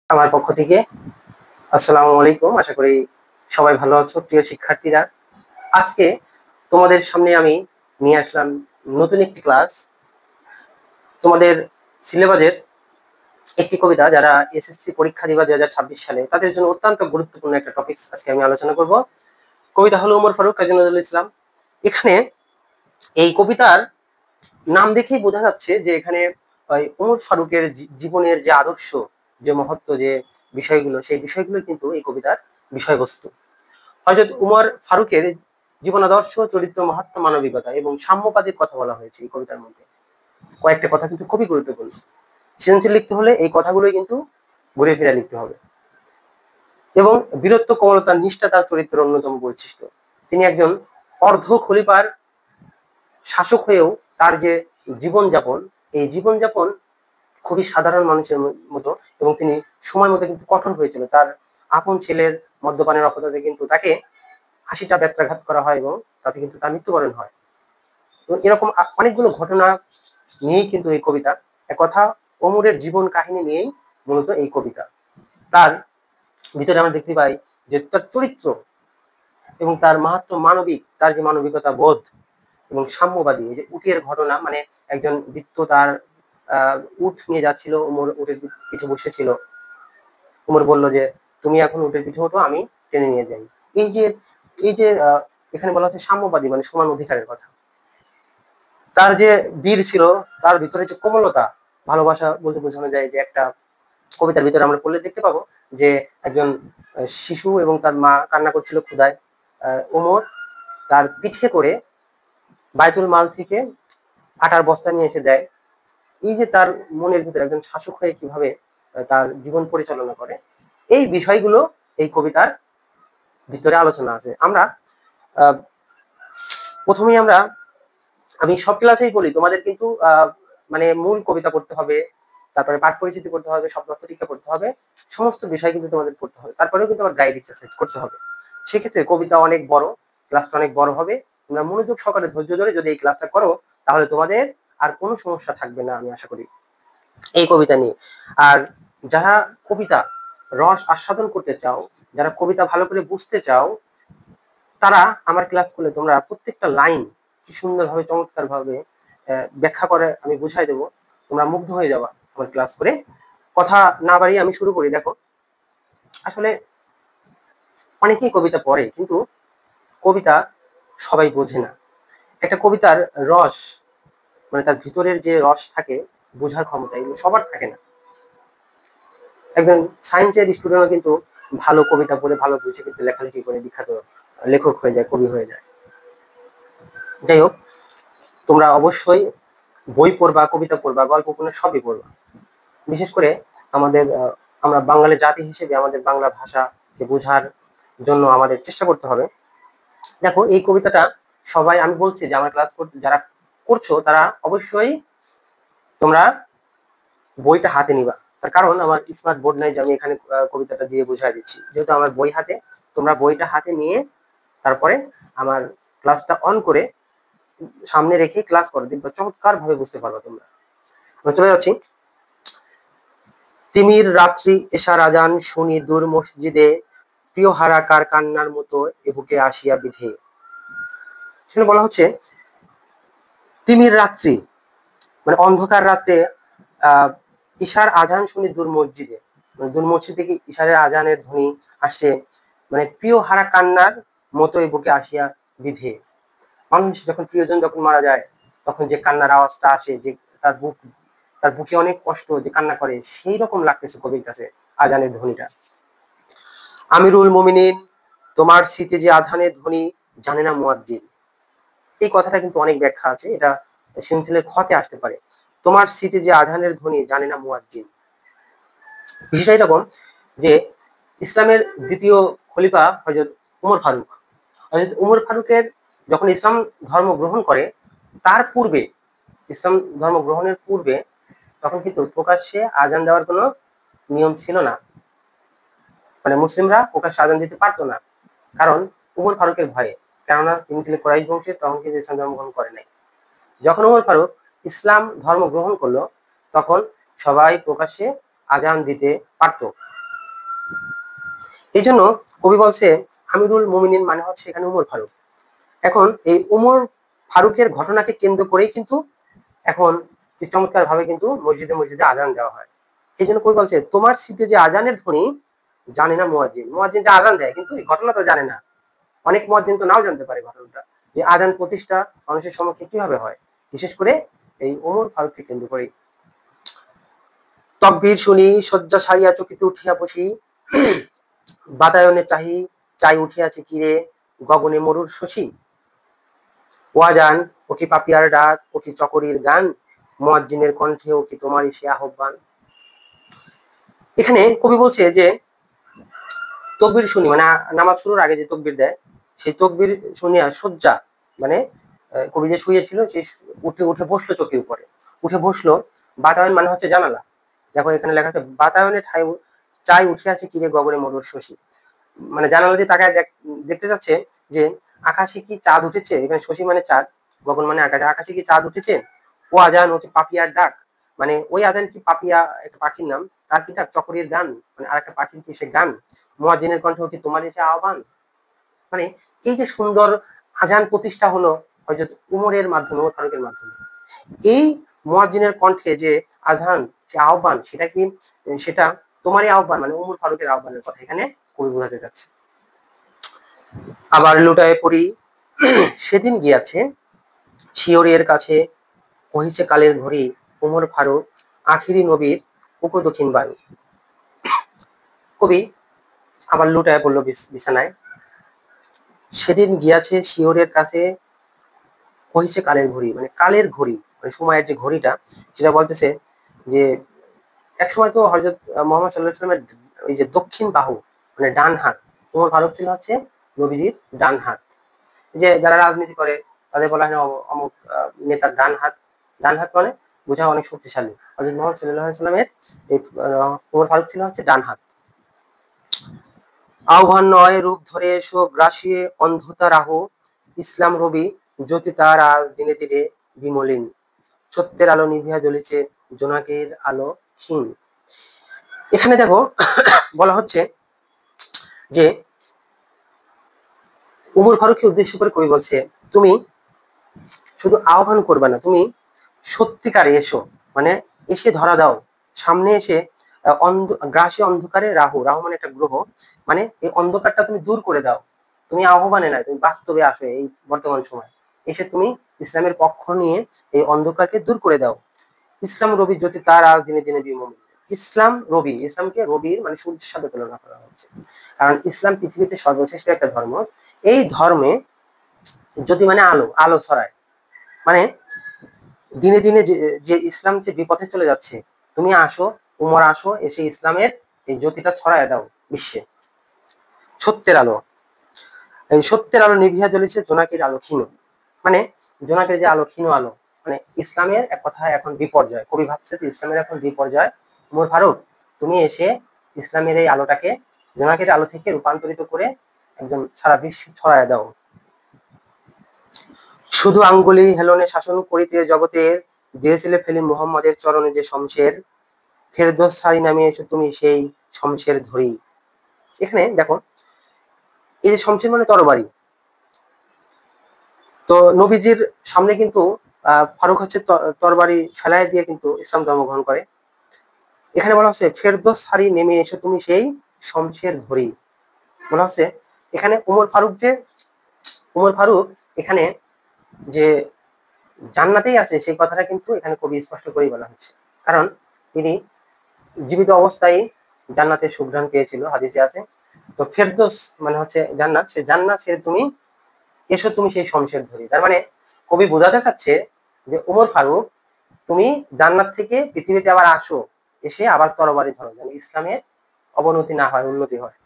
আমার পক্ষ থেকে আসসালামু আলাইকুম। আশা করি সবাই ভালো আছো প্রিয় শিক্ষার্থীরা। আজকে তোমাদের সামনে আমি নিয়ে আসলাম নতুন একটি ক্লাস। তোমাদের সিলেবাসের একটি কবিতা, যারা এসএসসি পরীক্ষা দিবা 2026 সালে, তাদের জন্য অত্যন্ত গুরুত্বপূর্ণ একটা টপিক আজকে আমি আলোচনা করব। কবিতা হলো ওমর ফারুক, কাজী নজরুল ইসলাম। এখানে এই কবিতার নাম দেখেই বোঝা যাচ্ছে যে এখানে ওমর ফারুকের জীবনের যে আদর্শ, যে মহত্ব, যে বিষয়গুলো, সেই বিষয়গুলো কিন্তু এই কবিতার বিষয়বস্তু। হযরত উমর ফারুকের জীবন আদর্শ, চরিত্র, মাহাত্ম্য, মানবিকতা এবং সাম্যবাদের কথা বলা হয়েছে এই কবিতার মধ্যে। কয়েকটা কথা কিন্তু খুবই গুরুত্বপূর্ণ। সৃজনশীল লিখতে হলে এই কথাগুলোই কিন্তু ঘুরে ফিরে লিখতে হবে। এবং বীরত্ব, কোমলতা, নিষ্ঠা তার চরিত্রের অন্যতম বৈশিষ্ট্য। তিনি একজন অর্ধ খলিফার শাসক হয়েও তার যে জীবনযাপন, এই জীবনযাপন খুবই সাধারণ মানুষের মতো, এবং তিনি সময় মতো কিন্তু কঠোর হয়েছিল। তার আপন ছেলের মদ্যপানের অপরাধে কিন্তু তাকে 80টা ব্যত্রাঘাত করা হয় এবং তাতে কিন্তু তার মৃত্যুবরণ হয়। এবং এরকম অনেকগুলো ঘটনা নিয়েই কিন্তু এই কবিতা। এক কথা, ওমরের জীবন কাহিনী নিয়েই মূলত এই কবিতা। তার ভিতরে আমরা দেখতে পাই যে তার চরিত্র এবং তার মাহাত্ম্য, মানবিক, তার যে মানবিকতা বোধ এবং সাম্যবাদী। এই যে উটের ঘটনা, মানে একজন বৃত্ত তার উট নিয়ে যাচ্ছিল, ওমর উটের পিঠে বসেছিল। ওমর বলল যে তুমি এখন উটের পিঠে ওঠো, আমি টেনে নিয়ে যাই। এই যে এখানে বলা হচ্ছে সাম্যবাদী, মানে সমান অধিকারের কথা। তার যে বীর ছিল, তার ভিতরে যে কোমলতা, ভালোবাসা বলতে বোঝানো যায়। যে একটা কবিতার ভিতরে আমরা পড়লে দেখতে পাবো যে একজন শিশু এবং তার মা কান্না করছিল ক্ষুধায়। ওমর তার পিঠে করে বাইতুল মাল থেকে আটার বস্তা নিয়ে এসে দেয়। এই যে তার মনের ভিতরে একজন শাসক হয়ে কিভাবে তার জীবন পরিচালনা করে, এই বিষয়গুলো এই কবিতার ভিতরে আলোচনা আছে। আমরা প্রথমেই আমি সব ক্লাসেই বলি, তোমাদের কিন্তু মানে মূল কবিতা পড়তে হবে, তারপরে পাঠ পরিচিতি পড়তে হবে, শব্দার্থ টিকা পড়তে হবে, সমস্ত বিষয় কিন্তু তোমাদের পড়তে হবে। তারপরেও কিন্তু আবার গাইড এক্সারসাইজ করতে হবে। সেক্ষেত্রে কবিতা অনেক বড়, ক্লাসটা অনেক বড় হবে। তোমরা মনোযোগ সহকারে ধৈর্য ধরে যদি এই ক্লাসটা করো, তাহলে তোমাদের আর কোনো সমস্যা থাকবে না, আমি আশা করি, এই কবিতা নিয়ে। আর যারা কবিতা রস আস্বাদন করতে চাও, যারা কবিতা ভালো করে বুঝতে চাও, তারা আমার ক্লাস করলে তোমরা প্রত্যেকটা লাইন কি সুন্দরভাবে, চমৎকার ভাবে ব্যাখ্যা করে আমি বুঝাই দেবো। তোমরা মুগ্ধ হয়ে যাবা আমার ক্লাস করে। কথা না বাড়িয়ে আমি শুরু করি। দেখো, আসলে অনেকেই কবিতা পড়ে, কিন্তু কবিতা সবাই বোঝে না। একটা কবিতার রস, মানে তার ভিতরের যে রস থাকে, বোঝার ক্ষমতা, এগুলো সবার থাকে না। একজন সায়েন্সের স্টুডেন্টও কিন্তু ভালো কবিতা পড়ে, ভালো বুঝে কিন্তু লেখালেখি করে বিখ্যাত লেখক হয়ে যায়, কবি হয়ে যায়। যাই হোক, তোমরা অবশ্যই বই পড়বা, কবিতা পড়বা, গল্প উপন্যাস সবই পড়বা। বিশেষ করে আমাদের আমরা বাঙালি জাতি হিসেবে আমাদের বাংলা ভাষাকে বোঝার জন্য আমাদের চেষ্টা করতে হবে। দেখো, এই কবিতাটা সবাই, আমি বলছি যে আমার ক্লাস করতে যারা করছো, তারা অবশ্যই তোমরা বইটা হাতে নিবা। তার কারণ আমার স্মার্ট বোর্ড নাই যে আমি এখানে কবিতাটা দিয়ে বুঝাই দিচ্ছি। যেহেতু আমার বই হাতে, তোমরা বইটা হাতে নিয়ে তারপরে আমার ক্লাসটা অন করে সামনে রেখে ক্লাস করো, দেখবে চমৎকার ভাবে বুঝতে পারবা তোমরা। আমি চলে যাচ্ছি। তিমির রাত্রি এশার আজান শুনি দূর মসজিদে, প্রিয় হারা কার কান্নার মতো এ বুকে আসিয়া বিধে। সেখানে বলা হচ্ছে তিমির রাত্রি, মানে অন্ধকার রাতে ঈশার আজান শুনি দূর মসজিদে, মানে দূর মসজিদ থেকে ঈশারের আজানের ধ্বনি আসছে, মানে প্রিয় হারা কান্নার মতো এই বুকে আসিয়া বিধে। মানুষ যখন, প্রিয়জন যখন মারা যায়, তখন যে কান্নার আওয়াজটা আসে, যে তার বুকে অনেক কষ্ট, যে কান্না করে, সেই রকম লাগতেছে কবির কাছে আজানের ধ্বনিটা। আমিরুল মুমিনিন, তোমার স্মৃতি যে আধানের ধ্বনি জানে না মুয়াজ্জিন। এই কথাটা কিন্তু অনেক ব্যাখ্যা আছে, এটা সৃজনশীলের খতে আসতে পারে। তোমার স্মৃতি যে আধানের ধ্বনি জানে না মুয়াজ্জিন। বিষয়টা এরকম যে ইসলামের দ্বিতীয় খলিফা হযরত উমর ফারুক, হযরত উমর ফারুকের যখন ইসলাম ধর্ম গ্রহণ করে, তার পূর্বে, ইসলাম ধর্ম গ্রহণের পূর্বে, তখন কিন্তু প্রকাশ্যে আজান দেওয়ার কোনো নিয়ম ছিল না। মানে মুসলিমরা প্রকাশ্যে আজান দিতে পারতো না, কারণ উমর ফারুকের ভয়ে। কেননা তিনি ছিলেন কুরাইশ বংশের, তখন কিন্তু ইসলাম ধর্ম গ্রহণ করে নাই। যখন উমর ফারুক ইসলাম ধর্ম গ্রহণ করলো, তখন সবাই প্রকাশ্যে আজান দিতে পারতো। এই জন্য কবি বলছে আমিরুল মুমিনিন মানে হচ্ছে এখানে উমর ফারুক। এখন এই উমর ফারুকের ঘটনাকে কেন্দ্র করেই কিন্তু এখন চমৎকার ভাবে কিন্তু মসজিদে মসজিদে আজান দেওয়া হয়। এই জন্য কবি বলছে তোমার স্মৃতি যে আজানের ধ্বনি জানে না মুয়াজ্জিন। মুয়াজ্জিন যে আজান দেয় কিন্তু এই ঘটনা তো জানে না। অনেক মুয়াজ্জিন তো নাও জানতে পারে ঘটনাটা, যে আজান প্রতিষ্ঠা মানুষের সম্মুখে কিভাবে হয়, বিশেষ করে এই ওমর ফারুককে কেন্দ্র করে। তকবীর শুনি শয্যা সারিয়া চকিতে উঠিয়া বসি, বাতায়নে চাহি চাই উঠিয়াছে কিরে, গগনে মরুর শশী। ওয়াজান ও কি পাপিয়ার ডাক, ও কি চকরির গান, মুয়াজ্জিনের কণ্ঠে ও কি তোমারই সে আহ্বান। এখানে কবি বলছে যে তকবীর শুনি মানে নামাজ শুরুর আগে যে তকবীর দেয়, সেই তকবীর শুনিয়া শয্যা মানে কবি যে শুয়েছিল সেই উঠে উঠে বসলো চোখের উপরে, উঠে বসলো। বাতায়ন মানে হচ্ছে জানালা। দেখো এখানে লেখা আছে বাতায়নে ঠাই চাই উঠে আছে কিরে গগনে মরুর শশী, মানে জানালা দিয়ে তাকায় দেখতে যাচ্ছে যে আকাশে কি চাঁদ উঠেছে। এখানে শশী মানে চাঁদ, গগন মানে আকাশে, আকাশে কি চাঁদ উঠেছে। ও আজান ও কি পাপিয়ার ডাক, মানে ওই আজান কি পাপিয়া একটা পাখির নাম, তার কি ডাক, চকরির গান মানে আরেকটা পাখির কি সে গান, মুয়াজ্জিনের কণ্ঠে কি তোমার এসে আহ্বান। মানে এই যে সুন্দর আজান প্রতিষ্ঠা হলো হযরত উমরের মাধ্যমে, উমর ফারুকের মাধ্যমে। এই মুয়াজ্জিনের কণ্ঠে যে আজান, সে আহ্বান, সেটা কি সেটা তোমারই আহ্বান মানে উমর ফারুকের আহ্বানের কথা এখানে কবি বোঝাতে যাচ্ছে। আবার লুটায় পড়ি সেদিন গিয়াছে শিয়রের কাছে, কহিছে কালের ঘড়ি, উমর ফারুক আখিরি নবীর উপ দক্ষিণ বায়ু। কবি আবার লুটায় পড়লো বিছানায়, সেদিন গিয়াছে শিয়রের কাছে, কহিছে কালের ঘড়ি মানে কালের ঘড়ি মানে সময়ের যে ঘড়িটা, সেটা বলতেছে যে এক সময় তো হযরত মুহাম্মদ সাল্লাল্লাহু আলাইহি ওয়াসাল্লামের ওই যে দক্ষিণ বাহু মানে ডান হাত, উমর ফারুক ছিল হচ্ছে নবীজির ডান হাত। যে যারা রাজনীতি করে তাদের বলা হয় অমুক নেতার ডান হাত। ডান হাত মানে বোঝা অনেক শক্তিশালী। হযরত মুহাম্মদ সাল্লাল্লাহু আলাইহি ওয়াসাল্লামের এই উমর ফারুক ছিল হচ্ছে ডান হাত। আহ্বান নয় রূপ ধরে এসো গ্রাসিয়ে অন্ধতা রাহু, ইসলাম রবি জ্যোতি তার আজ দিনে দিনে বিমলিন, সত্যের আলো নিভিয়া জ্বলেছে জোনাকের আলো ক্ষীণ। এখানে দেখো বলা হচ্ছে যে উমর ফারুককে উদ্দেশ্য করে কবি বলছে তুমি শুধু আহ্বান করবে না, তুমি সত্যিকারে এসো, মানে এসে ধরা দাও, সামনে এসে গ্রাসী অন্ধকারে রাহু, রাহু মানে একটা গ্রহ, মানে এই অন্ধকারটা তুমি দূর করে দাও। তুমি আহ্বানে নাই, তুমি বাস্তবে আসো এই বর্তমান সময়, এসে তুমি ইসলামের পক্ষ নিয়ে এই অন্ধকারকে দূর করে দাও। ইসলাম রবি জ্যোতি তার আজ দিনে দিনে বিমল। ইসলাম রবি, ইসলামকে রবির মানে সূর্যের সাথে তুলনা করা হচ্ছে, কারণ ইসলাম পৃথিবীতে সর্বশ্রেষ্ঠ একটা ধর্ম। এই ধর্মে জ্যোতি মানে আলো, আলো ছড়ায়, মানে দিনে দিনে যে ইসলাম যে বিপথে চলে যাচ্ছে, তুমি আসো, উমর আসো, এসে ইসলামের এই জ্যোতিটা ছড়ায় দাও বিশ্বে। সত্যের আলো, এই সত্যের আলো নিভিয়া জ্বলেছে জোনাকির আলো ক্ষীণ, মানে জোনাকের যে আলো ক্ষীণ আলো, মানে ইসলামের এক কথায় এখন বিপর্যয়। কবি ভাবছে যে ইসলামের এখন বিপর্যয়, উমর ফারুক তুমি এসে ইসলামের এই আলোটাকে জোনাকের আলো থেকে রূপান্তরিত করে একদম সারা বিশ্বে ছড়ায় দাও। শুধু আঙ্গুলি হেলনে শাসন করিতে জগতের, দিয়েছিলে ফেলি মুহাম্মদের চরণে যে শমশের, ফেরদৌস সারি নামিয়ে এসো তুমি সেই শমশের ধরি। এখানে দেখো এই যে শমশের মানে তরবারি, তো নবীজির সামনে কিন্তু ফারুক হচ্ছে তরবারি ফেলায় দিয়ে কিন্তু ইসলাম ধর্ম গ্রহণ করে। এখানে বলা হচ্ছে ফেরদৌস সারি নেমে এসো তুমি সেই শমশের ধরি, বলা হচ্ছে এখানে উমর ফারুক এখানে যে জান্নাতেই আছে সেই কথাটা কিন্তু এখানে কবি স্পষ্ট করেই বলা হচ্ছে, কারণ তিনি জীবিত অবস্থায় জান্নাতের সুঘ্রাণ পেয়েছিল, হাদিসে আছে। তো ফেরদৌস মানে হচ্ছে জান্নাত, সে জান্নাত ছেড়ে তুমি এসো তুমি সেই শমশের ধরি। তার মানে কবি বোঝাতে চাচ্ছে যে উমর ফারুক তুমি জান্নাত থেকে পৃথিবীতে আবার আসো, এসে আবার তরবারি ধরো, যেন ইসলামের অবনতি না হয়, উন্নতি হয়।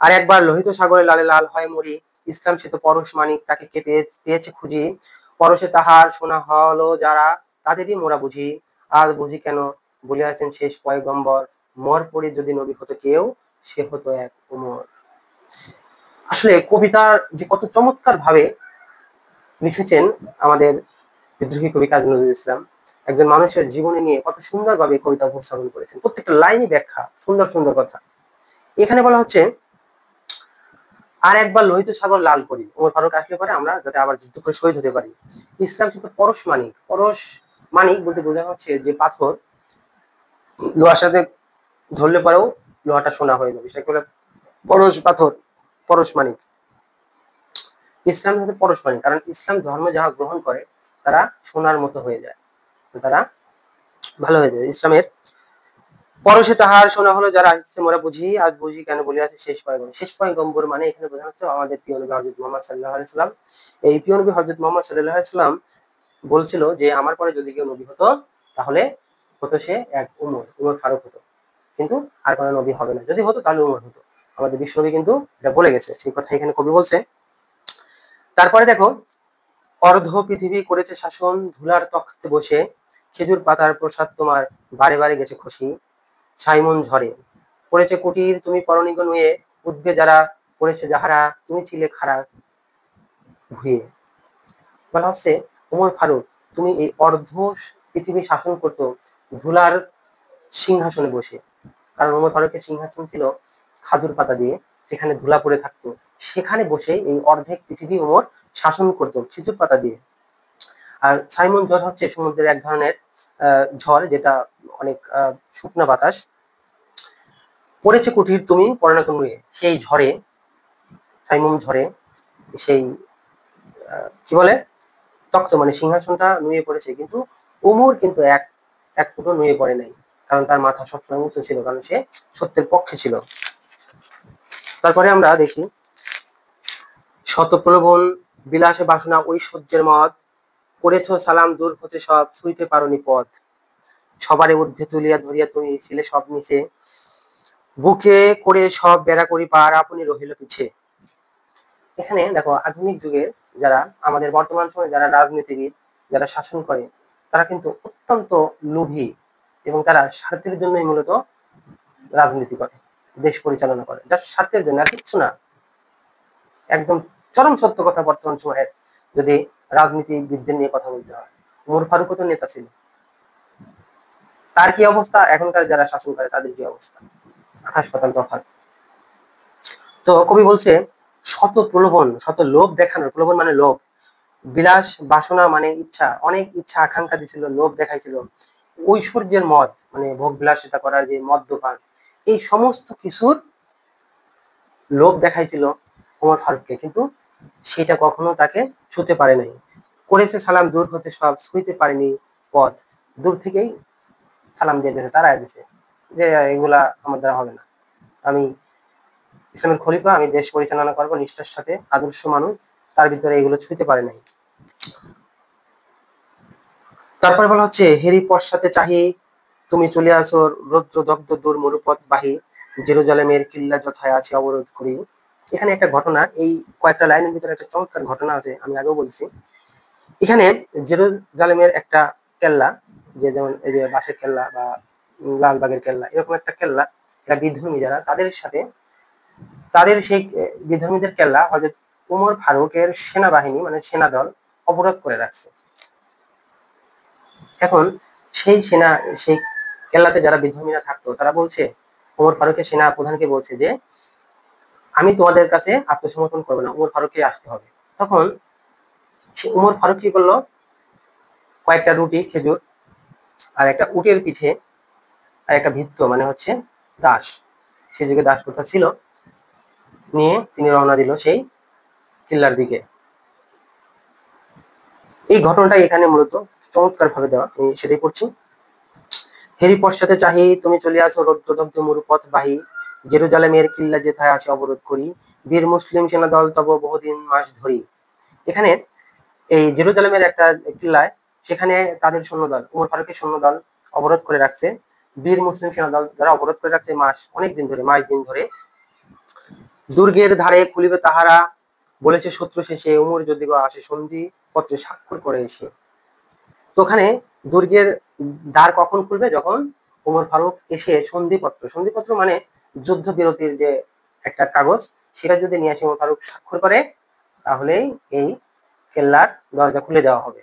আর একবার লোহিত সাগরে লালে লাল হয় মরি, ইসলাম সে তো পরশ মানিক তাকে কে পেয়েছে খুঁজি, পরশে তাহার শোনা হলো যারা তাদেরই মোরা বুঝি, আর বুঝি কেন বলিয়াছেন শেষ পয়গম্বর, মর পড়ে যদি নবী হতো কেউ সে হতো এক উমর। আসলে কবিতার যে কত চমৎকার ভাবে লিখেছেন আমাদের বিদ্রোহী কবি কাজী নজরুল ইসলাম। একজন মানুষের জীবনী নিয়ে কত সুন্দরভাবে কবিতা উপস্থাপন করেছেন, প্রত্যেকটা লাইনই ব্যাখ্যা, সুন্দর সুন্দর কথা। এখানে বলা হচ্ছে আর একবার লোহিত সাগর লাল করি, ওমর ফারুক আসলে পরে আমরা যাতে আবার যুদ্ধ করে শহীদ হতে পারি। ইসলাম কিন্তু পরশ মানিক, পরশ মানিক বলতে বোঝানো হচ্ছে যে পাথর লোহার সাথে ধরলে পরেও লোহাটা সোনা হয়ে যাবে, সেটা বলে পরশ পাথর, পরশ মানিক। ইসলাম হচ্ছে পরশ মানিক, কারণ ইসলাম ধর্ম যারা গ্রহণ করে তারা সোনার মতো হয়ে যায়, তারা ভালো হয়ে যায়। ইসলামের পরশে তাহার শোনা হলো যারা আসছে মোরা বুঝি, আজ বুঝি কেন বলিয়াছে শেষ পয়গম্বর। শেষ পয়গম্বর মানে এখানে বোঝানো হচ্ছে আমাদের প্রিয় নবী হযরত মুহাম্মদ সাল্লাল্লাহু আলাইহি সাল্লাম। এই প্রিয় নবী হযরত মুহাম্মদ সাল্লাল্লাহু আলাইহি সাল্লাম বলছিল যে আমার পরে যদি কেউ নবী হতো তাহলে হতো সে এক উমর ফারুক হতো, কিন্তু আর কোনো নবী হবে না, যদি হতো তাহলে উমর হতো। আমাদের বিশ্ব নবী কিন্তু এটা বলে গেছে, সেই কথা এখানে কবি বলছে। তারপরে দেখো, অর্ধ পৃথিবী করেছে শাসন, ধুলার তখ্তে বসে, খেজুর পাতার প্রসাদ তোমার বারে বারে গেছে খুশি, সাইমন ঝরে পড়েছে কুটির তুমি পরনিগ নুয়ে, উঠবে যারা পড়েছে যাহারা, তুমি ছিলে খাড়া ভুয়ে। বলা হচ্ছে উমর ফারুক তুমি এই অর্ধ পৃথিবী শাসন করতো ধুলার সিংহাসনে বসে, কারণ উমর ফারুকের সিংহাসন ছিল খাজুর পাতা দিয়ে, সেখানে ধুলা পড়ে থাকতো, সেখানে বসে এই অর্ধেক পৃথিবী উমর শাসন করতো খেজুর পাতা দিয়ে। আর সাইমন ঝড় হচ্ছে সমুদ্রের এক ধরনের ঝড়, যেটা অনেক শুকনো বাতাস। পড়েছে কুটির তুমি পড়ানো নুয়ে, সেই ঝড়ে, সাইমন ঝড়ে সেই কি বলে তক্ত মানে সিংহাসনটা নুয়ে পড়েছে, কিন্তু উমর কিন্তু এক এক ফুটো নুয়ে পড়ে নাই, কারণ তার মাথা সবসময় উঁচু ছিল, কারণ সে সত্যের পক্ষে ছিল। তারপরে আমরা দেখি শত প্রলোভন বিলাসে বাসনা ঐশ্বর্যের মদ, করেছ সালাম দূর হতে সব ছুঁইতে পারোনি পথ, সবারে ঊর্ধ্বে তুলিয়া ধরিয়া তুমি ছিলে সব নিচে, বুকে করে সব বেড়া করি পার আপনি রহিল পিছে। এখানে দেখো আধুনিক যুগের যারা আমাদের বর্তমান সময়ে যারা রাজনীতিবিদ, যারা শাসন করে, তারা কিন্তু অত্যন্ত লোভী এবং তারা স্বার্থের জন্যই মূলত রাজনীতি করে, দেশ পরিচালনা করে, যার স্বার্থের জন্য আর কিচ্ছু না। একদম চরম সত্য কথা বর্তমান সময়ে যদি রাজনীতিবিদদের নিয়ে কথা বলতে হয়। উমর ফারুকও তো নেতা ছিল, তার কি অবস্থা, এখনকার যারা শাসন করে তাদের কি অবস্থা, আকাশ পাতাল তফাৎ। তো কবি বলছে শত প্রলোভন, শত লোভ দেখানোর, প্রলোভন মানে লোভ, বিলাস বাসনা মানে ইচ্ছা, অনেক ইচ্ছা আকাঙ্ক্ষা দিছিল, লোভ দেখাইছিল, ঐশ্বর্যের মদ মানে ভোগ বিলাসিতা করার যে মদ্যপান, এই সমস্ত কিছুর লোভ দেখাইছিল ওমর ফারুককে, কিন্তু সেটা কখনো তাকে ছুঁতে পারে নাই। করেছে সালাম দূর হতে সব ছুঁইতে পারেনি পথ, দূর থেকেই সালাম দিয়ে দিয়েছে, তারা দিছে যে এগুলা আমার দ্বারা হবে না, আমি ইসলামের খলিফা, আমি দেশ পরিচালনা করবো নিষ্ঠার সাথে, আদর্শ মানুষ, তার ভিতরে এগুলো ছুঁতে পারে নাই। তারপরে বলা হচ্ছে হেরি পশ্চাতে চাহি তুমি চলে আসো, রৌদ্র দগ্ধ দূর মরুপথ বাহি, জেরুজালেমের কিল্লা যথায় আছে অবরোধ করি। এখানে একটা ঘটনা, এই কয়েকটা লাইনের ভিতরে একটা চমৎকার ঘটনা আছে, আমি আগেও বলছি। এখানে জেরুজালেমের একটা কেল্লা, যে যেমন এই যে বাঁশের কেল্লা বা লালবাগের কেল্লা, এরকম একটা কেল্লা, এটা বিধর্মী যারা তাদের সাথে, তাদের সেই বিধর্মীদের কেল্লা হযরত উমর ফারুকের সেনাবাহিনী মানে সেনা দল অবরোধ করে রাখছে। এখন সেই কেল্লাতে যারা বিধর্মীরা থাকতো তারা বলছে, উমর ফারুকের সেনা প্রধানকে বলছে যে আমি তোমাদের কাছে আত্মসমর্পণ করবো না, উমর ফারুককে আসতে হবে। তখন উমর ফারুক কি করলো, কয়েকটা রুটি খেজুর আর একটা উটের পিঠে আর একটা ভিত্ত মানে হচ্ছে দাস, সে যুগে দাস প্রথা ছিল, নিয়ে তিনি রওনা দিল সেই কিল্লার দিকে। এই ঘটনাটা এখানে মূলত চমৎকার ভাবে দেওয়া, আমি সেটাই পড়ছি। হেরি পশ্চাতে চাহি তুমি চলে আসো, রৌদ্রদগ্ধ মরুপথ বাহি, জেরুজালেমের কিল্লা যেথায় আছে অবরোধ করি, বীর মুসলিম সেনা দল তব বহুদিন মাস ধরি। এখানে এই জেরুজালেমের একটা কিল্লায়, সেখানে তাদের সৈন্যদল, উমর ফারুকের সৈন্যদল অবরোধ করে রাখছে, বীর মুসলিম সেনা দল যারা অবরোধ করে রাখছে মাস, অনেক দিন ধরে, মাস দিন ধরে। দুর্গের ধারে খুলিবে তাহারা, বলেছে শত্রু শেষে, উমর যদি আসে সন্ধি পত্রে স্বাক্ষর করে এসে। তো ওখানে দুর্গের দ্বার কখন খুলবে, যখন উমর ফারুক এসে সন্ধিপত্র, সন্ধিপত্র মানে যুদ্ধ বিরতির যে একটা কাগজ, সেটা যদি নিয়ে আসে উমর ফারুক স্বাক্ষর করে, তাহলেই এই কেল্লার দরজা খুলে দেওয়া হবে।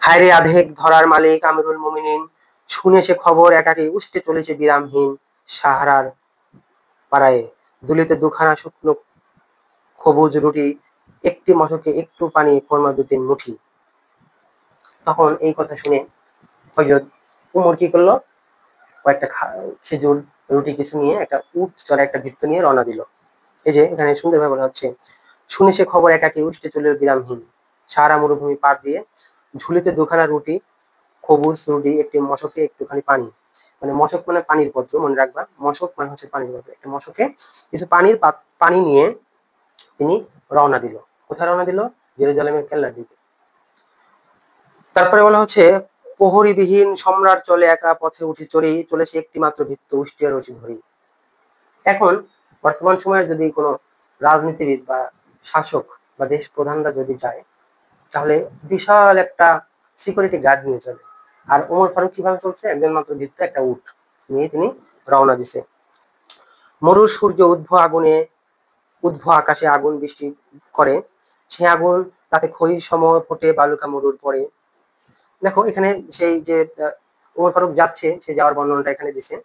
হায়রে আধেক ধরার মালিক আমিরুল মুমিনিন, শুনে সে খবর একাকী উষ্টে চলেছে বিরামহীন সাহারার পাড়ায়, দুলিতে দুখানা শুকনো সবুজ রুটি, একটি মশকে একটু পানি, খোরমা 2-3 মুঠি। তখন এই কথা শুনে হযরত উমর কি করলো, কয়েকটা খেজুর, রুটি কিছু নিয়ে একটা উট চড়া একটা ভৃত্য নিয়ে রওনা দিল। এই যে এখানে সুন্দরভাবে বলা হচ্ছে, শুনে সে খবর একাকী উষ্টে চলে বিরামহীন সাহারা মরুভূমি পার দিয়ে, ঝুলিতে দুখানা রুটি, সবুজ রুটি, একটি মশকে একটুখানি পানি। মানে মশক মানে পানির পত্র, মনে রাখবা, মশক মানে হচ্ছে পানির পত্র। একটা মশকে কিছু পানি নিয়ে তিনি রওনা দিল। কোথায় রওনা দিল? জেরুজালেমের কেল্লার দিকে। তারপরে বলা হচ্ছে, প্রহরীবিহীন সম্রাট চলে একা পথে উঠে চড়েই চলেছে একটি মাত্র ভৃত্য উষ্টিয়া রশি ধরি। এখন বর্তমান সময়ে যদি কোনো রাজনীতিবিদ বা শাসক বা দেশ প্রধানরা যদি যায়, তাহলে বিশাল একটা সিকিউরিটি গার্ড নিয়ে চলে। আর ওমর ফারুক কিভাবে চলছে? একজন মাত্র ভৃত্য, একটা উট নিয়ে তিনি রওনা দিছে। মরুর সূর্য উদ্ভ আকাশে আগুন বৃষ্টি করে, সে আগুন তাতে খই সম ফোটে বালুকা মরুর পরে। দেখো এখানে সেই যে ওমর ফারুক যাচ্ছে, সে যাওয়ার বর্ণনাটা এখানে দিছে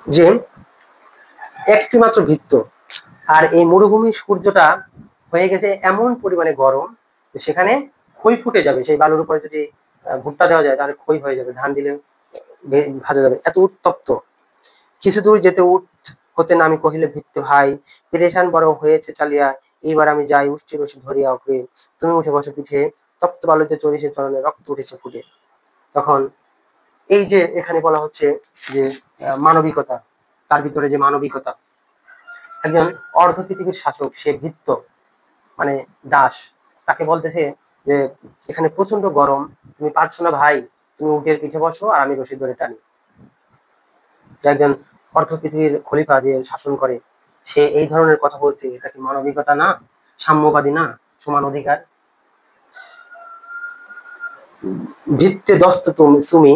যে একটি মাত্র ভৃত্য, আর এই মরুভূমির সূর্যটা হয়ে গেছে এমন পরিমাণে গরম, সেখানে খই ফুটে যাবে। সেই বালুর উপরে যদি ভুট্টা দেওয়া যায় তাহলে খই হয়ে যাবে, ধান দিলে ভাজা যাবে, এত উত্তপ্ত। কিছু দূর যেতে উঠ হতে নামি কহিলে, ভৃত্য ভাই পেরেশান বড় হয়েছে চালিয়া, এইবার আমি যাই উষ্টি রশি ধরিয়া ওপরে, তুমি উঠে বসো পিঠে, তপ্ত বালুতে চড়িছে চরণে রক্ত উঠেছে ফুটে। তখন এই যে এখানে বলা হচ্ছে যে মানবিকতা, তার ভিতরে যে মানবিকতা, একজন অর্ধ পৃথিবীর শাসক, সে ভৃত্য মানে দাস, তাকে বলতেছে যে এখানে প্রচন্ড গরম, তুমি পারছো না ভাই, তুমি উটের পিঠে বসো আর আমি রশি ধরে টানি। যে একজন অর্ধ পৃথিবীর খলিফা যে শাসন করে, সে এই ধরনের কথা বলছে, এটা কি মানবিকতা না? সাম্যবাদী না? সমান অধিকার? ভিত্তে দস্ত তুমি,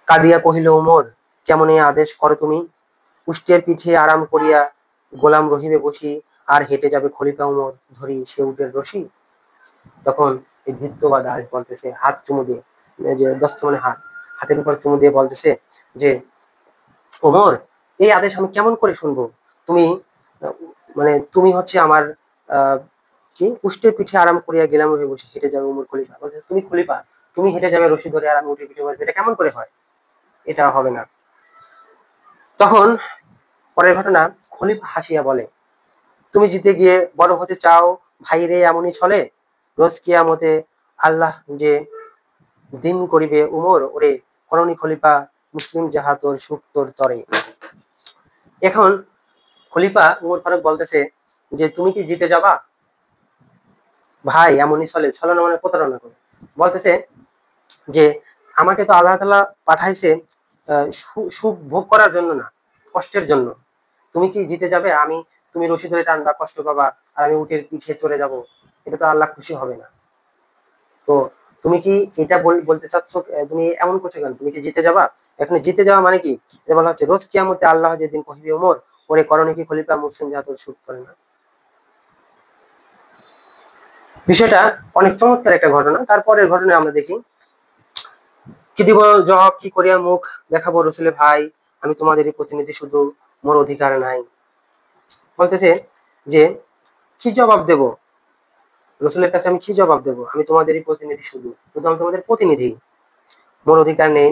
কাঁদিয়া কহিল উমর, কেমন এ আদেশ করো তুমি, উষ্টের পিঠে আরাম করিয়া গোলাম রহিবে বসি, আর হেঁটে যাবে খলিফা উমর ধরি সে উটের রশি। তখন এই ভৃত্য বা দাস বলতেছে, হাত চুমু দিয়ে, যে দস্ত মানে হাত, হাতের উপর চুমু দিয়ে বলতেছে যে ওমর, এই আদেশ আমি কেমন করে শুনবো? তুমি মানে তুমি হচ্ছে আমার আহ কি উষ্টের পিঠে আরাম করিয়া গেলাম রহে বসে হেঁটে যাবে উমর খলিফা। বলতেছে তুমি খলিফা, তুমি হেঁটে যাবে রশি ধরে আর আমি উটের পিঠে বসবে, এটা কেমন করে হয়? এটা হবে না। তখন পরের ঘটনা, খলিফা হাসিয়া বলে, তুমি জিতে গিয়ে বড় হতে চাও ভাই রে, এমনই চলে, রোজ কিয়ামতে আল্লাহ যে দিন করিবে উমর, ওরে করণী খলিফা, মুসলিম যাহা তোর সুখ তোর তরে। এখন খলিফা উমর ফারুক বলতেছে যে তুমি কি জিতে যাবা ভাই, এমনই চলে, ছলনা মানে প্রতারণা করে। বলতেছে যে আমাকে তো আল্লাহ তাআলা পাঠাইছে সুখ ভোগ করার জন্য না, কষ্টের জন্য। তুমি কি জিতে যাবে? তুমি রশি ধরে টানবা, কষ্ট পাবা, আর আমি উটের পিঠে চড়ে যাব, এটা তো আল্লাহ খুশি হবে না। তো তুমি কি এটা বলতে চাচ্ছ, তুমি এমন করছো কেন? তুমি কি জিতে যাবা? এখানে জিতে যাওয়া মানে কি? বলা হচ্ছে রোজ কিয়ামতে আল্লাহ যেদিন কহিবে ওমর, ওরে করণে কি খলিফা, মুসলিম জাহাত সুখ করে না। বিষয়টা অনেক চমৎকার একটা ঘটনা। তারপরের ঘটনা আমরা দেখি, কি দিব জবাব, কি করিয়া মুখ দেখাবো রসুলে ভাই, আমি তোমাদেরই প্রতিনিধি শুধু, মোর অধিকার নাই। বলতেছে যে কি জবাব দেব রসুলের কাছে, আমি কি জবাব দেব? আমি তোমাদেরই প্রতিনিধি শুধু, আমি তোমাদের প্রতিনিধি, মোর অধিকার নেই।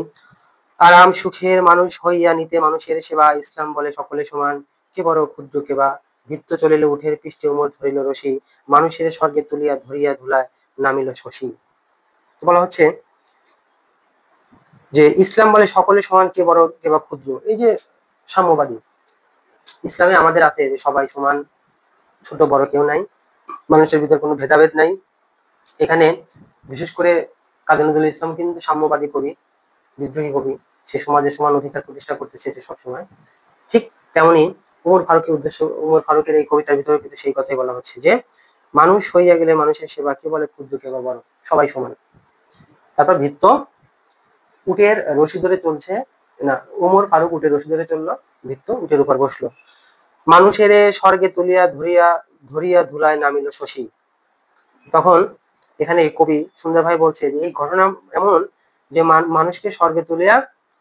আরাম সুখের মানুষ হইয়া নিতে মানুষের সেবা, ইসলাম বলে সকলে সমান, কে বড় ক্ষুদ্র কে বা, ভৃত্য চলিল উঠের পৃষ্ঠে উমর ধরিল রশি, মানুষের স্বর্গে তুলিয়া ধরিয়া ধুলায় নামিল শশী। বলা হচ্ছে যে ইসলাম বলে সকলে সমান, কে বড় কে বা ক্ষুদ্র, এই যে সাম্যবাদী, ইসলামে আমাদের আছে যে সবাই সমান, ছোট বড় কেউ নাই, মানুষের ভিতর কোনো ভেদাভেদ নাই। এখানে বিশেষ করে কাজী নজরুল ইসলাম কিন্তু সাম্যবাদী কবি, বিদ্রোহী কবি, সে সমাজের সমান অধিকার প্রতিষ্ঠা করতে চেয়েছে সবসময়। ঠিক তেমনি উমর ফারুকের এই কবিতার ভিতরে কিন্তু সেই কথাই বলা হচ্ছে যে মানুষ হইয়া গেলে মানুষের সেবা, কে বলে ক্ষুদ্র কে বা বড়, সবাই সমান। তারপর ভৃত্য উটের রশি ধরে চলছে, না, উমর ফারুক উটের রশি ধরে চললো, ভৃত্য উটের উপর বসলো, মানুষের স্বর্গে তুলিয়া ধরিয়া ধরিয়া ধুলায় নামিল শশী। তখন এখানে কবি সুন্দরভাবে বলছে যে এই ঘটনা এমন যে মানুষকে স্বর্গে তুলিয়া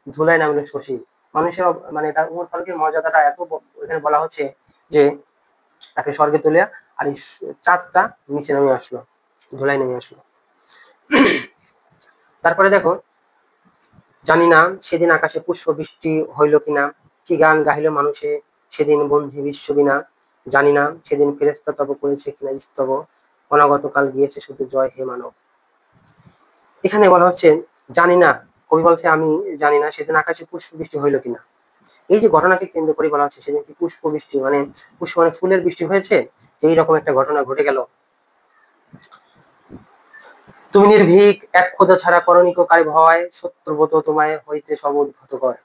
ধুলায় নামিল শশী। মানুষের মানে তার উমর ফারুকের মর্যাদাটা এত এখানে বলা হচ্ছে যে তাকে স্বর্গে তুলিয়া আর এই চাঁদটা নিচে নেমে আসলো, ধুলায় নেমে আসলো। তারপরে দেখো, জানি না সেদিন আকাশে পুষ্প বৃষ্টি হইল কিনা, কি গান গাহিল মানুষে সেদিন বন্ধি বিশ্ববিনা, জানি না সেদিন ফেরেস্তা তব করেছে কিনা স্তব, অনাগত কাল গিয়েছে শুধু জয় হে মানব। এখানে বলা হচ্ছে জানি না, কবি বলছে আমি জানি না সেদিন আকাশে পুষ্প বৃষ্টি হইল কিনা। এই যে ঘটনাকে কেন্দ্র করে বলা হচ্ছে সেদিন কি পুষ্প বৃষ্টি মানে পুষ্প মানে ফুলের বৃষ্টি হয়েছে, এইরকম একটা ঘটনা ঘটে গেল। তুমি নির্ভীক এক খোদা ছাড়া করণিক কারি ভয়, শত্রুব্রত তোমায় হইতে সব উদ্ভূত কয়,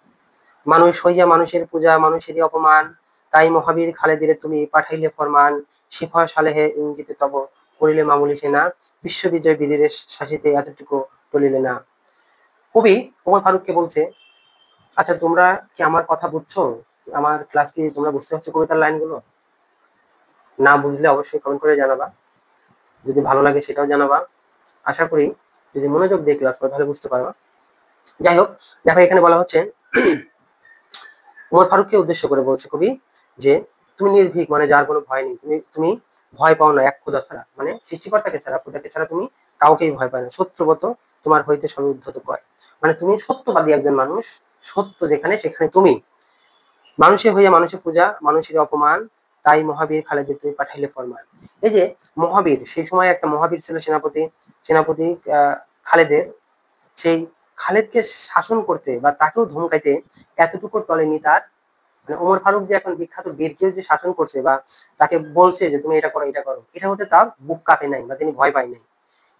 মানুষ হইয়া মানুষের পূজা মানুষেরই অপমান, তাই মহাবীর খালেদিরে তুমি পাঠাইলে ফরমান, সিফা সালেহে ইঙ্গিতে তব করিলে মামুলি সেনা, বিশ্ববিজয় বীরের শাসিতে এতটুকু টলিলে না। কবি ওমর ফারুককে বলছে, আচ্ছা তোমরা কি আমার কথা বুঝছো, আমার ক্লাস কি তোমরা বুঝতে পারছো কবিতার লাইনগুলো? না বুঝলে অবশ্যই কমেন্ট করে জানাবা, যদি ভালো লাগে সেটাও জানাবা। আশা করি যদি মনোযোগ দিয়ে ক্লাস করো তাহলে বুঝতে পারবা। যাই হোক, দেখো এখানে বলা হচ্ছে উমর ফারুককে উদ্দেশ্য করে বলছে কবি যে তুমি নির্ভীক মানে যার কোনো ভয় নেই, তুমি তুমি ভয় পাও না এক খোদা ছাড়া, মানে সৃষ্টিকর্তাকে ছাড়া, খোদাকে ছাড়া তুমি কাউকেই ভয় পায় না, শত্রুগত তোমার হইতে সব উদ্ধত কয়, মানে তুমি সত্যবাদী একজন মানুষ, সত্য যেখানে সেখানে তুমি, মানুষে হইয়া মানুষের পূজা মানুষের অপমান, তাই মহাবীর খালেদের তুমি পাঠাইলে ফরমান। এই যে মহাবীর, সেই সময় একটা মহাবীর ছিল সেনাপতি, সেনাপতি খালেদের, সেই খালেদকে শাসন করতে বা তাকেও ধমকাইতে এতটুকু টলেনি তার, মানে ওমর ফারুক যে এখন বিখ্যাত বীরকেও যে শাসন করছে বা তাকে বলছে যে তুমি এটা করো এটা করো, এটা হতে তার বুক কাঁপে নাই বা তিনি ভয় পায় নাই।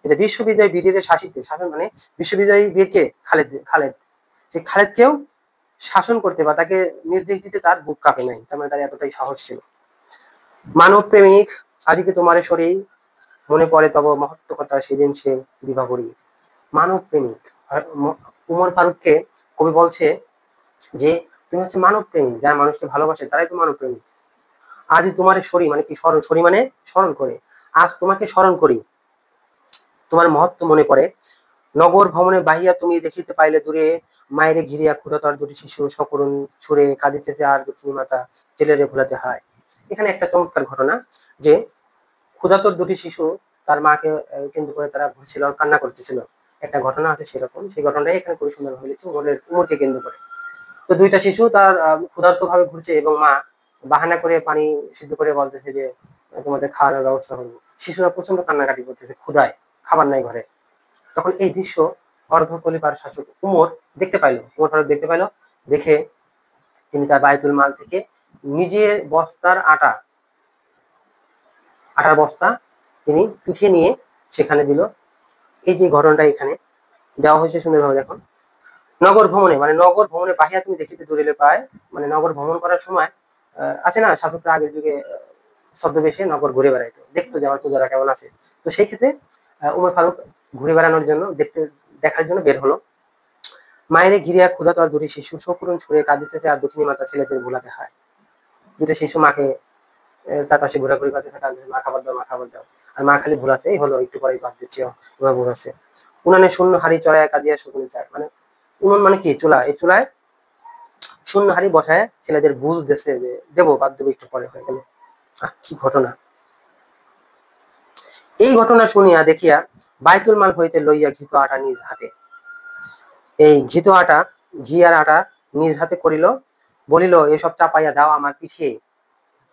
এটা বিশ্ববিজয় বীরের শাসিতে শাসন মানে বিশ্ববিজয়ী বীরকে খালেদ খালেদ সেই খালেদকেও শাসন করতে বা তাকে নির্দেশ দিতে তার বুক কাঁপে নাই, তার মানে তার এতটাই সাহস ছিল। মানব প্রেমিক আজকে তোমার শরীর, মনে পড়ে তব মহত্ব কথা সেদিন সে বিবাহরী। মানব প্রেমিক উমর ফারুককে কবি বলছে যে তুমি হচ্ছে মানব প্রেমিক, যারা মানুষকে ভালোবাসে তারাই তো মানব প্রেমিক। আজ তোমার শরীর মানে কি স্মরণ, শরীর মানে স্মরণ করে, আজ তোমাকে স্মরণ করি, তোমার মহত্ব মনে পড়ে, নগর ভ্রমণে বাহিয়া তুমি দেখিতে পাইলে দূরে, মায়েরে ঘিরিয়া ক্ষুধাতর দুটি শিশু সকরুণ সুরে কাঁদিতেছে আর দুঃখিনী মাতা ছেলেরে ভুলাতে হয়। এখানে একটা চমৎকার ঘটনা যে ক্ষুধাতর দুটি শিশু তার মাকে কেন্দ্র করে তারা ঘুরছিল আর কান্না করতেছিল, একটা ঘটনা আছে সেরকম, সেই ঘটনাটাই এখানে খুবই সুন্দর ভাবে লিখছে উমরকে কেন্দ্র করে। তো দুইটা শিশু তার ক্ষুধার্ত ভাবে ঘুরছে এবং মা বাহানা করে পানি সিদ্ধ করে বলতেছে যে তোমাদের খাওয়ানোর ব্যবস্থা করবো, শিশুরা প্রচন্ড কান্নাকাটি করতেছে ক্ষুধায়, খাবার নাই ঘরে। তখন এই দৃশ্য অর্ধকলিপার শাসক উমর দেখতে পাইলো, উমর ফারুক দেখতে পাইলো, দেখে তিনি তার বায়তুল মাল থেকে নিজের বস্তার আটার বস্তা তিনি পিঠে নিয়ে সেখানে দিল। এই যে ঘটনাটা এখানে দেওয়া হয়েছে সুন্দরভাবে দেখো, নগর ভ্রমণে মানে নগর ভ্রমণে বাহিয়া তুমি দেখিতে দূরিলে পায়, মানে নগর ভ্রমণ করার সময় আছে না শাসকরা আগের যুগে ছদ্মবেশে নগর ঘুরে বেড়াইতো, দেখতো যে আমার পূজারা কেমন আছে। তো সেই ক্ষেত্রে উমর ফারুক ঘুরে বেড়ানোর জন্য দেখার জন্য বের হলো। মায়েরে ঘিরিয়া ক্ষুধাতর দুটি শিশু সকরুণ ছুড়ে কাঁদিতেছে আর দক্ষিণী মাতা ছেলেদের ভুলাতে হয়। দুটো শিশু মাকে তার পাশে ঘোরাঘুরি করতেছে, কাঁদতেছে, মা খাবার দাও মা খাবার দাও, আর মা খালি ভুলাছে, এই হলো একটু পরেই ভাত দিচ্ছে, এবার বোঝাচ্ছে। উনানে শূন্য হাড়ি চড়ায় কাঁদিয়া শুকুনি চায়, মানে উনুন মানে কি চুলা, এই চুলায় শূন্য হাড়ি বসায় ছেলেদের বুঝ দিচ্ছে যে দেবো বাদ দেবো একটু পরে, হয়ে গেল। কি ঘটনা! এই ঘটনা শুনিয়া দেখিয়া বাইতুল মাল হইতে লইয়া ঘিত আটা নিজ হাতে, এই ঘিত আটা ঘি আর আটা নিজ হাতে করিল, বলিল এসব চাপাইয়া দাও আমার পিঠে,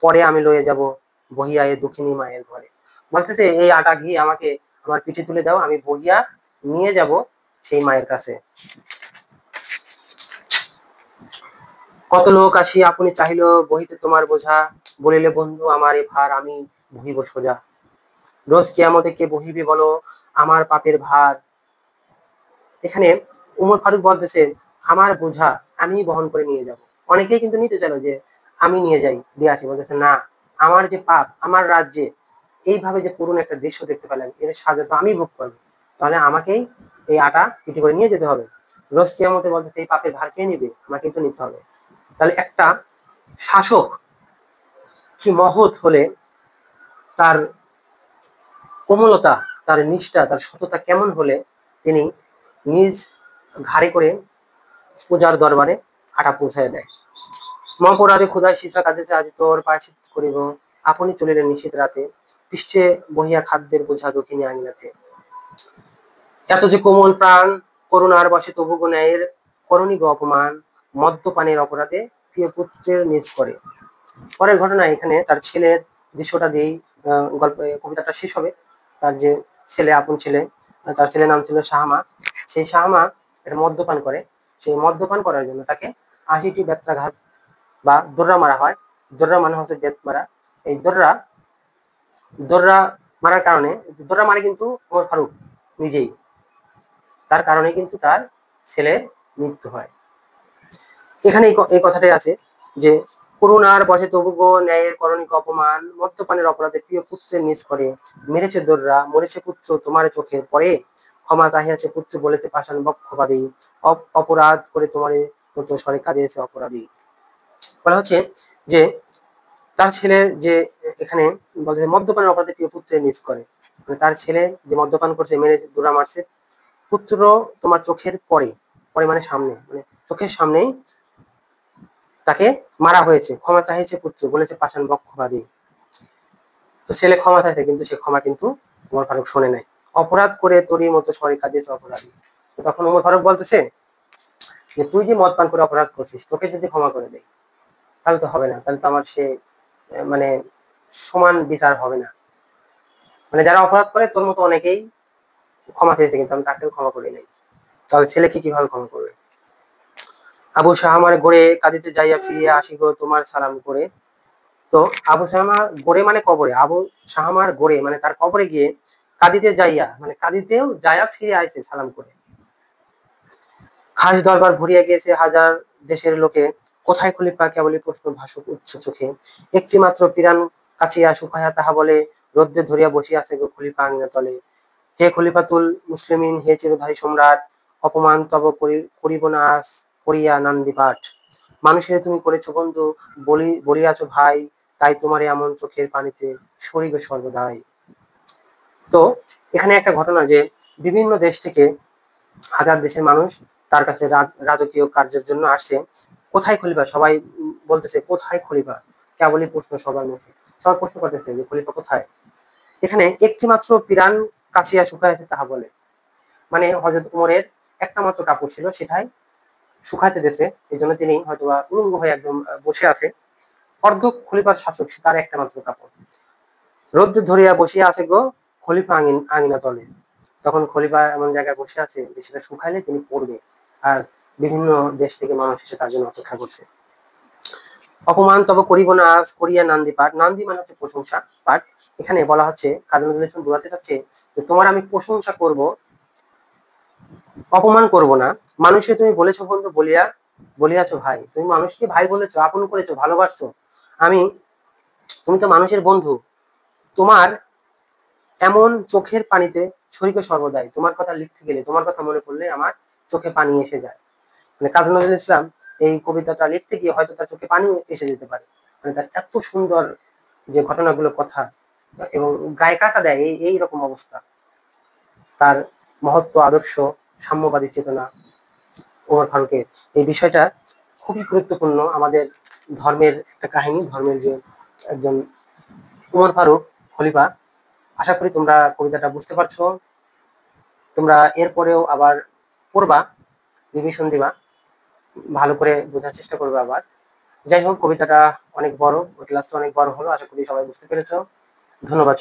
পরে আমি লইয়া যাব বহিয়া এ দুঃখিনী মায়ের ঘরে। বলতেছে এই আটা ঘি আমাকে আমার পিঠে তুলে দাও, আমি বহিয়া নিয়ে যাব সেই মায়ের কাছে। কত লোক আসি আপনি চাহিল বহিতে তোমার বোঝা, বলিলে বন্ধু আমার এ ভার আমি বহিব সোজা, রোজ কিয়ামতে কে বহিবে বলো আমার পাপের ভার। এখানে উমর ফারুক বলতেছে আমার বোঝা আমি বহন করে নিয়ে যাব। অনেকেই কিন্তু নিতে চাইলো যে আমি নিয়ে যাই দিয়ে আসি, বলতেছে না, আমার যে পাপ আমার রাজ্যে এইভাবে যে পুরনো একটা দৃশ্য দেখতে পেলেন এর সাজা তো আমি ভোগ করবো, তাহলে আমাকেই এই আটা পিঠে করে নিয়ে যেতে হবে। রোজ কিয়ামতে বলতেছে এই পাপের ভার কে নিবে, আমাকেই তো নিতে হবে। তাহলে একটা শাসক কি মহৎ হলে তার কোমলতা তার নিষ্ঠা, তার সততা কেমন হলে তিনি নিজ ঘাড়ে করে পূজার দরবারে আটা পৌঁছায় দেয়। মহাপরাধে ক্ষুধায় শিশুরা কাঁদিতে, আজ তোর প্রায়শ্চিত্ত করিব, আপনি চলিলেন নিশীথ রাতে, পৃষ্ঠে বহিয়া খাদ্যের বোঝা দক্ষিণী আঙিনাতে। এত যে কোমল প্রাণ, করুণার বসে তবু গো ন্যায়ের করণী গো অপমান, মদ্যপানের অপরাধে প্রিয় পুত্রের নিজ করে। পরের ঘটনা, এখানে তার ছেলের দৃশ্যটা দিয়েই গল্প কবিতাটা শেষ হবে। তার যে ছেলে, আপন ছেলে, তার ছেলের নাম ছিল শাহমা। সেই শাহমা এটা মদ্যপান করে। সেই মদ্যপান করার জন্য তাকে ৮০টি বেত্রাঘাত বা দোররা মারা হয়। দোররা মানে হচ্ছে বেত মারা। এই দোররা মারার কারণে, দোররা মানে কিন্তু ওমর ফারুক নিজেই, তার কারণে কিন্তু তার ছেলের মৃত্যু হয়। এখানে এই কথাটাই আছে যে করুণার বসে তবু গো ন্যায়ের করণিক অপমান, মদ্যপানের অপরাধে প্রিয় পুত্রের নিজ করে, মেরেছে দোররা মরেছে পুত্র তোমার চোখের পরে, ক্ষমা চাহিয়াছে পুত্র বলেতে পাষাণ বক্ষবাদী, অপরাধ করে তোমারে মতো স্বরে কাঁদিয়েছে অপরাধী। বলা হচ্ছে যে তার ছেলের যে এখানে বলতে মদ্যপানের অপরাধে প্রিয় পুত্রের নিজ করে, মানে তার ছেলে যে মদ্যপান করছে, মেরেছে, দোররা মারছে, পুত্র তোমার চোখের পরে, পরে মানে সামনে, মানে চোখের সামনেই তাকে মারা হয়েছে, ক্ষমা চাইছে পুত্র বলেছে পাষাণ বক্ষবাদী। তো ছেলে ক্ষমা চাইছে, কিন্তু সে ক্ষমা কিন্তু ওমর ফারুক শোনে নাই। অপরাধ করে তোরই মতো সরে কাঁদিয়েছে অপরাধী। তখন ওমর ফারুক বলতেছে যে তুই যে মদ পান করে অপরাধ করছিস, তোকে যদি ক্ষমা করে দেয় তাহলে তো হবে না, তাহলে তো আমার সে মানে সমান বিচার হবে না। মানে যারা অপরাধ করে তোর মতো অনেকেই ক্ষমা চেয়েছে, কিন্তু আমি তাকেও ক্ষমা করি নাই, তাহলে ছেলেকে কিভাবে ক্ষমা করবে? আবু শাহমার গড়ে কাঁদিতে যাইয়া ফিরিয়া আসি গো তোমার সালাম করে। তো আবু শাহমা গড়ে মানে কবরে, আবু শাহমার গড়ে মানে তার কবরে গিয়ে কাঁদিতে যাইয়া মানে কাঁদিতেও যাইয়া ফিরে আইছে সালাম করে। খাস দরবার ভরিয়া গিয়েছে হাজার দেশের লোকে, কোথায় খলিফা কেবলই প্রশ্ন ভাসুক উচ্চ চোখে, একটি মাত্র পিরান কাছিয়া শুকাইয়া তাহা বলে, রোদ্রে ধরিয়া বসিয়া আছে গো খলিফা আঙিনা তলে। হে খলিফাতুল মুসলিমিন, হে চিরধারী সম্রাট, অপমান তব করিব না আজ করিয়া নান্দি পাঠ, মানুষের তুমি করেছো বন্ধু, বলিয়াছ ভাই, তাই তোমার এমন চোখের পানিতে সরিগ সর্বদাই। তো এখানে একটা ঘটনা যে বিভিন্ন দেশ থেকে হাজার দেশের মানুষ তার কাছে রাজকীয় কার্যের জন্য আসছে। কোথায় খলিফা, সবাই বলতেছে কোথায় খলিফা, কেবলই প্রশ্ন সবার মুখে, সবাই প্রশ্ন করতেছে যে খলিফা কোথায়। এখানে একটি মাত্র পিরান কাছিয়া শুকাইছে তাহা বলে, মানে হযরত উমরের একটা মাত্র কাপড় ছিল, সেটাই শুকাইতে দিয়েছে, এই জন্য তিনি হয়তোবা উলঙ্গ হয়ে একদম বসে আছে। অর্ধ খলিফার শাসক, তার একটা মাত্র কাপড়, রোদ্রে ধরিয়া বসিয়া আছে গো খলিফা আঙিনা তলে। তখন খলিফা এমন জায়গায় বসে আছে যে সেটা শুকাইলে তিনি পড়বে, আর বিভিন্ন দেশ থেকে মানুষ এসে তার জন্য অপেক্ষা করছে। অপমান তবে করিব না আজ করিয়া নান্দি পাঠ, নান্দি মানে হচ্ছে প্রশংসা পাঠ। এখানে বলা হচ্ছে, কাজী নজরুল ইসলাম বোঝাতে চাচ্ছে যে তোমার আমি প্রশংসা করব, অপমান করব না। মানুষকে তুমি বলেছো বন্ধু বলিয়াছো ভাই, তুমি মানুষকে ভাই বলেছো, আপন করেছো, ভালোবাসছো। আমি, তুমি তো মানুষের বন্ধু, তোমার এমন চোখের পানিতে ছড়িকে সর্বদাই, তোমার কথা লিখতে গেলে, তোমার কথা মনে পড়লে আমার চোখে পানি এসে যায়। মানে কাজী নজরুল ইসলাম এই কবিতাটা লিখতে গিয়ে হয়তো তার চোখে পানিও এসে যেতে পারে, মানে তার এত সুন্দর যে ঘটনাগুলো কথা এবং গায়িকাটা দেয় এই রকম অবস্থা। তার মহত্ব, আদর্শ, সাম্যবাদী চেতনা, ওমর ফারুকের এই বিষয়টা খুবই গুরুত্বপূর্ণ আমাদের ধর্মের একটা কাহিনী, ধর্মের যে একজন ওমর ফারুক খলিফা। আশা করি তোমরা কবিতাটা বুঝতে পারছো। তোমরা এরপরেও আবার পড়বা, রিভিশন দিবা, ভালো করে বোঝার চেষ্টা করবে আবার। যাই হোক, কবিতাটা অনেক বড়, ক্লাসটা অনেক বড় হলো, আশা করি সবাই বুঝতে পেরেছো। ধন্যবাদ।